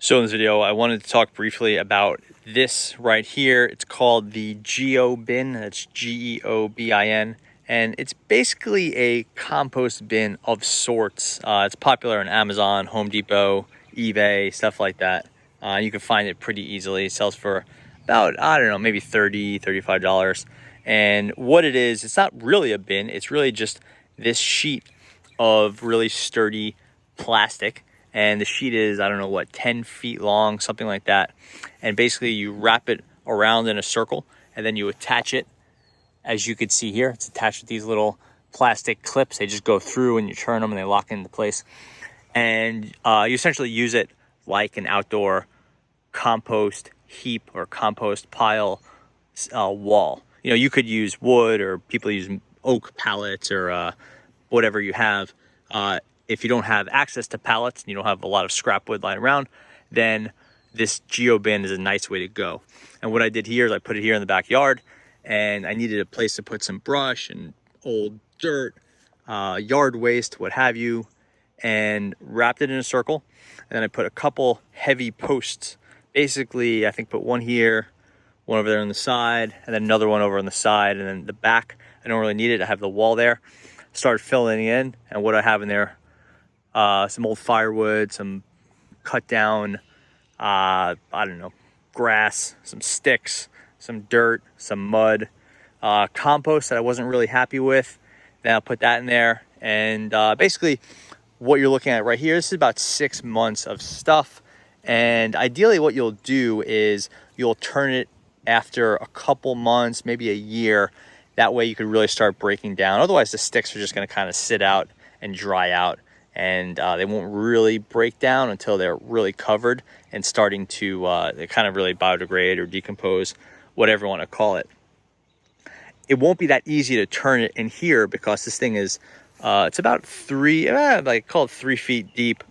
So in this video, I wanted to talk briefly about this right here. It's called the GeoBin. That's GeoBin. And it's basically a compost bin of sorts. It's popular on Amazon, Home Depot, eBay, stuff like that. You can find it pretty easily. It sells for about, I don't know, maybe $30, $35. And what it is, it's not really a bin. It's really just this sheet of really sturdy plastic. And the sheet is, I don't know what, 10 feet long, something like that. And basically you wrap it around in a circle and then you attach it. As you can see here, it's attached with these little plastic clips. They just go through and you turn them and they lock into place. And you essentially use it like an outdoor compost heap or compost pile wall. You know, you could use wood, or people use oak pallets, or whatever you have. If you don't have access to pallets and you don't have a lot of scrap wood lying around, then this GeoBin is a nice way to go. And what I did here is I put it here in the backyard, and I needed a place to put some brush and old dirt, yard waste, what have you, and wrapped it in a circle. And then I put a couple heavy posts. Basically, I think put one here, one over there on the side, and then another one over on the side, and then the back. I don't really need it. I have the wall there. Started filling it in, and what I have in there, some old firewood, some cut down, I don't know, grass, some sticks, some dirt, some mud, compost that I wasn't really happy with. Then I'll put that in there. And basically what you're looking at right here, this is about 6 months of stuff. And ideally what you'll do is you'll turn it after a couple months, maybe a year. That way you could really start breaking down. Otherwise the sticks are just going to kind of sit out and dry out. And they won't really break down until they're really covered and starting to they kind of really biodegrade or decompose, whatever you want to call it. It won't be that easy to turn it in here because this thing is it's about call it 3 feet deep,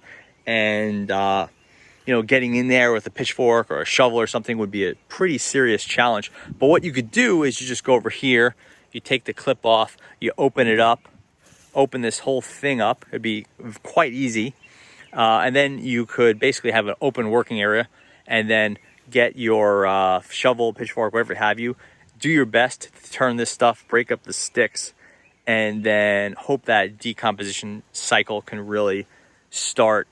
and you know, getting in there with a pitchfork or a shovel or something would be a pretty serious challenge. But what you could do is you just go over here, you take the clip off, you open it up, open this whole thing up. It'd be quite easy. And then you could basically have an open working area, and then get your shovel, pitchfork, whatever have you. Do your best to turn this stuff, break up the sticks, and then hope that decomposition cycle can really start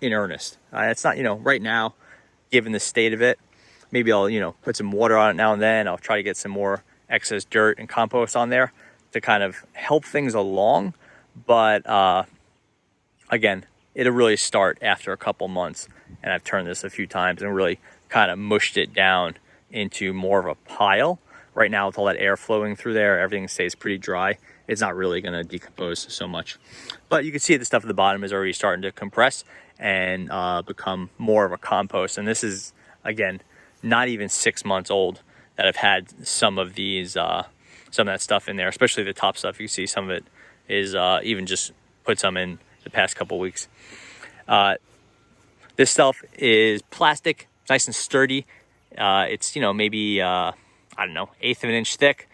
in earnest. It's not, you know, right now, given the state of it, maybe I'll, you know, put some water on it now and then. I'll try to get some more excess dirt and compost on there to kind of help things along. But again, it'll really start after a couple months. And I've turned this a few times and really kind of mushed it down into more of a pile. Right now, with all that air flowing through there, everything stays pretty dry. It's not really going to decompose so much. But you can see the stuff at the bottom is already starting to compress and become more of a compost. And this is, again, not even 6 months old that I've had some of these, some of that stuff in there, especially the top stuff. You can see some of it is even just put some in the past couple weeks. This stuff is plastic, it's nice and sturdy. It's, you know, maybe, I don't know, 1/8 of an inch thick.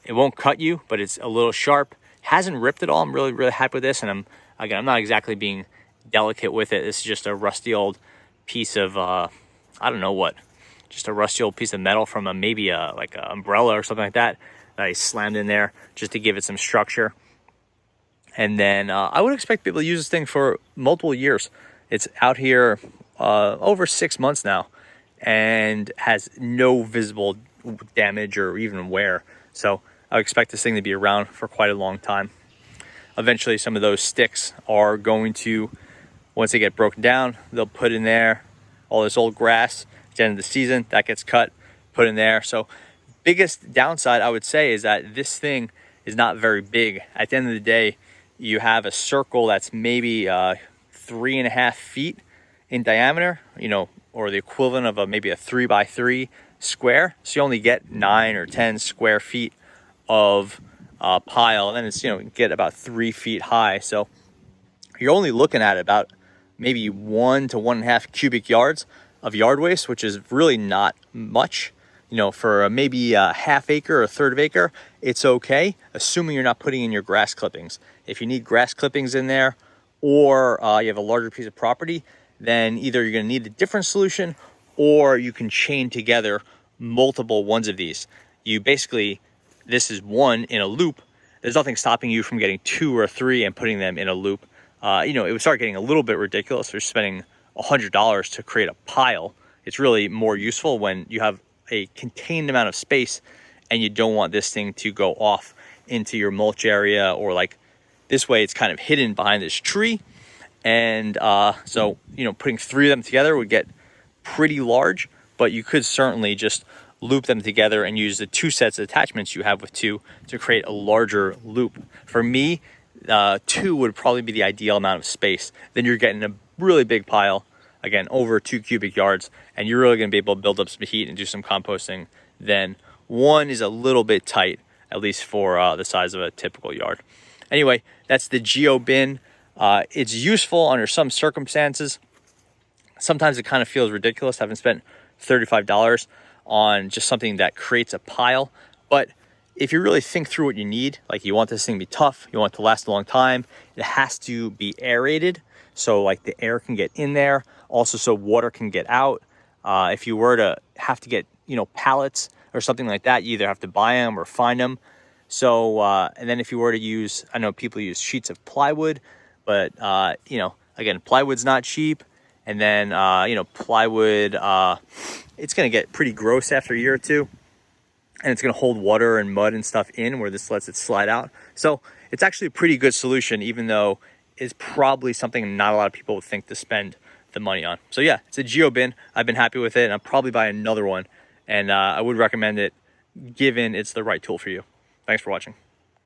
It won't cut you, but it's a little sharp. Hasn't ripped at all. I'm really, really happy with this. And I'm not exactly being delicate with it. This is just a rusty old piece of, I don't know what, just a rusty old piece of metal from maybe like an umbrella or something like that I slammed in there just to give it some structure. And then I would expect people to use this thing for multiple years. It's out here over 6 months now and has no visible damage or even wear. So I would expect this thing to be around for quite a long time. Eventually some of those sticks are going to, once they get broken down, they'll put in there all this old grass. At the end of the season, that gets cut, put in there. So biggest downside I would say is that this thing is not very big. At the end of the day, you have a circle that's maybe 3.5 feet in diameter, you know, or the equivalent of maybe a 3x3 square. So you only get 9 or 10 square feet of pile, and then it's, you know, get about 3 feet high. So you're only looking at about maybe 1 to 1.5 cubic yards of yard waste, which is really not much. You know, for maybe a half acre or a third of acre, it's okay, assuming you're not putting in your grass clippings. If you need grass clippings in there, or you have a larger piece of property, then either you're going to need a different solution, or you can chain together multiple ones of these. You basically, this is one in a loop. There's nothing stopping you from getting 2 or 3 and putting them in a loop. You know, it would start getting a little bit ridiculous. You're spending $100 to create a pile. It's really more useful when you have a contained amount of space and you don't want this thing to go off into your mulch area, or like this way it's kind of hidden behind this tree. And so, you know, putting 3 of them together would get pretty large, but you could certainly just loop them together and use the 2 sets of attachments you have with 2 to create a larger loop. For me, 2 would probably be the ideal amount of space. Then you're getting a really big pile, again, over 2 cubic yards, and you're really going to be able to build up some heat and do some composting. Then 1 is a little bit tight, at least for the size of a typical yard. Anyway, that's the GeoBin. It's useful under some circumstances. Sometimes it kind of feels ridiculous having spent $35 on just something that creates a pile. But if you really think through what you need, like you want this thing to be tough, you want it to last a long time, it has to be aerated, so like the air can get in there, also so water can get out. If you were to have to get, you know, pallets or something like that, you either have to buy them or find them. So, and then if you were to use, I know people use sheets of plywood, but, you know, again, plywood's not cheap. And then, you know, plywood, it's going to get pretty gross after a year or two. And it's going to hold water and mud and stuff in, where this lets it slide out. So it's actually a pretty good solution, even though it's probably something not a lot of people would think to spend the money on. So yeah, it's a GeoBin. I've been happy with it, and I'll probably buy another one. And I would recommend it, given it's the right tool for you. Thanks for watching.